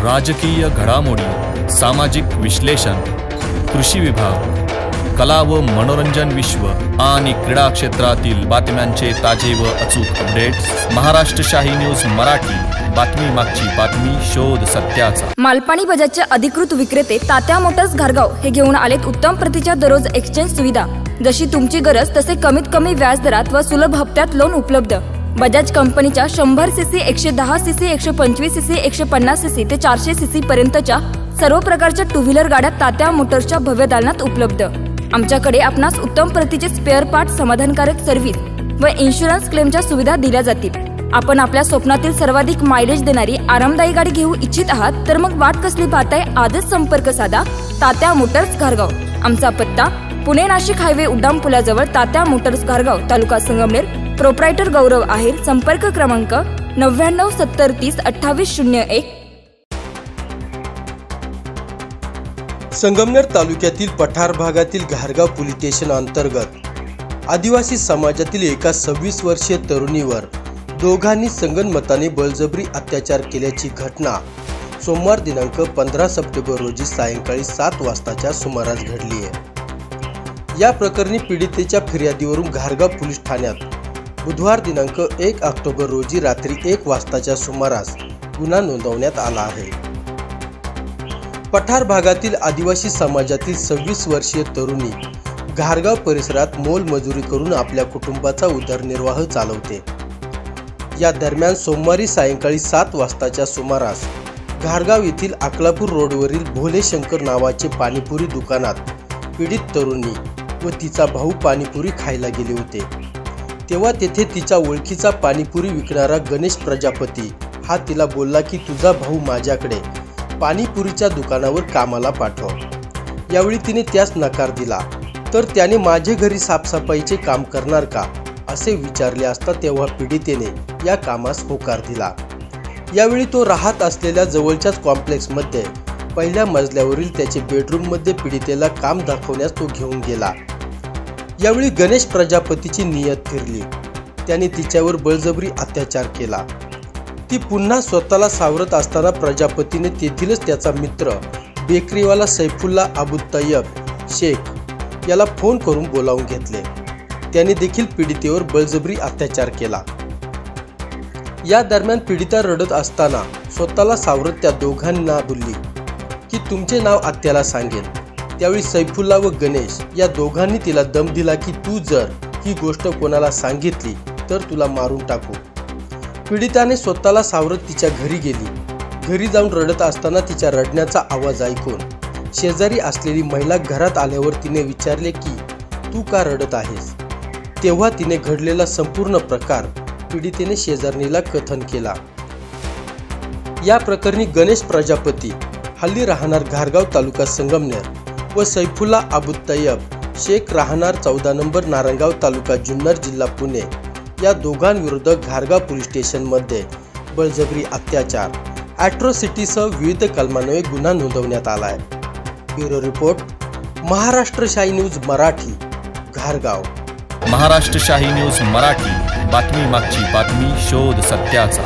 राजकीय घडामोडी, सामाजिक विश्लेषण, कृषी विभाग, कला व मनोरंजन विश्व आणि क्रीडा क्षेत्रातील बातम्यांचे ताजे व अचूक अपडेट्स महाराष्ट्र शाही न्यूज मराठी। बातमी मागची बातमी, शोध सत्याचा। मालपाणी बजाजचे अधिकृत विक्रेते तात्या मोटर्स घारगाव हे घेऊन आलेत उत्तम प्रतीच्या दररोज एक्सचेंज सुविधा। जशी तुमची गरज तसे कमीत कमी व्याज दरात व सुलभ हप्त्यात लोन उपलब्ध। बजाज कंपनीच्या 100 सीसी, 110 सीसी, 125 सीसी, 150 सीसी ते 400 सीसी पर्यंतच्या सर्व प्रकारच्या टू व्हीलर गाड्या तात्या मोटर्सच्या भव्य दालनात उपलब्ध। आमच्याकडे आपणास उत्तम प्रतीचे स्पेअर पार्ट, समाधानकारक सर्व्हिस व इन्शुरन्स क्लेमच्या सुविधा दिल्या जातील। आपण आपल्या स्वप्नातील सर्वाधिक मायलेज देणारी आरामदायी गाडी घेऊ इच्छित आहात तर मग वाट कसली पाहताय? आजच संपर्क साधा तात्या मोटर्स घारगाव। आमचा पत्ता पुणे नाशिक हायवे उड्डाण पुलाजवळ, तात्या मोटर्स घारगाव, तालुका संगमनेर। प्रोप्रायटर गौरव आहेर। संपर्क क्रमांक 99 70 30 28 01। संगमनेर तालुक्यातील पठार भागातील घारगाव पोलीस स्टेशन अंतर्गत आदिवासी समाजातील एका 26 वर्षीय तरुणीवर दोघांनी संगनमताने बळजबरी अत्याचार केल्याची घटना सोमवार दिनांक 15 सप्टेंबर रोजी सायंकाळी 7 वाजताच्या सुमारास घडली आहे। या प्रकरणी पीडितेच्या फिर्यादीवरून घारगाव पोलीस ठाण्यात बुधवार दिनांक 1 ऑक्टोबर रोजी रात्री 1 वाजताच्या सुमारास गुन्हा नोंदवण्यात आला आहे। पठार भागातील आदिवासी समाजातील 26 वर्षीय तरुणी घारगाव परिसरात मोलमजुरी करून आपल्या कुटुंबाचा उदरनिर्वाह चालवते। या दरम्यान सोमवारी सायंकाळी 7 वाजताच्या सुमारास घारगाव येथील अकलापूर रोडवरील भोले शंकर नावाचे पाणीपुरी दुकानात पीडित तरुणी व तिचा भाऊ पाणीपुरी खायला गेले होते। तेव्हा तेथे तिच्या ओळखीचा पाणीपुरी विकणारा गणेश प्रजापती हा तिला बोलला की तुझा भाऊ माझ्याकडे पाणीपुरीच्या दुकानावर कामाला पाठव। यावेळी तिने त्यास नकार दिला। तर त्याने माझे घरी साफसफाईचे काम करणार का असे विचारले असता तेव्हा पीडितेने या कामास होकार दिला। यावेळी तो राहत असलेल्या जवळच्याच कॉम्प्लेक्समध्ये पहिल्या मजल्यावरील त्याचे बेडरूममध्ये पीडितेला काम दाखवण्यास तो घेऊन गेला। यावेळी गणेश प्रजापतीची नियत फिरली। त्याने तिच्यावर बळजबरी अत्याचार केला। ती पुन्हा स्वतःला सावरत असताना प्रजापतीने तेथीलच त्याचा मित्र बेकरीवाला सैफुल्ला अबू तय्यब शेख याला फोन करून बोलावून घेतले। त्याने देखील पीडितेवर बळजबरी अत्याचार केला। या दरम्यान पीडिता रडत असताना स्वतःला सावरत त्या दोघांना बोलली की तुमचे नाव आत्याला सांगेन। त्यावेळी सैफुल्ला व गणेश या दोघांनी तिला दम दिला की तू जर ही गोष्ट कोणाला सांगितली तर तुला मारून टाकू। पीडिताने स्वतःला सावरत तिच्या घरी गेली। घरी जाऊन रडत असताना तिच्या रडण्याचा आवाज ऐकून शेजारी असलेली महिला घरात आल्यावर तिने विचारले की तू का रडत आहेस? तेव्हा तिने घडलेला संपूर्ण प्रकार पीडितेने शेजारणीला कथन केला। या प्रकरणी गणेश प्रजापती हल्ली राहणार घारगाव तालुका संगमनेर व सैफुल्ला अबू तय्यब शेख राहणार 14 नंबर नारंगाव तालुका जुन्नर जिल्हा पुणे या दोघांविरुद्ध घारगाव पोलीस स्टेशनमध्ये बळजबरी अत्याचार, ॲट्रॉसिटीसह विविध कलमान्वये गुन्हा नोंदवण्यात आला आहे। ब्युरो रिपोर्ट, महाराष्ट्र शाही न्यूज मराठी, घारगाव। महाराष्ट्र शाही न्यूज मराठी, बातमी मागची बातमी, शोध सत्याचा।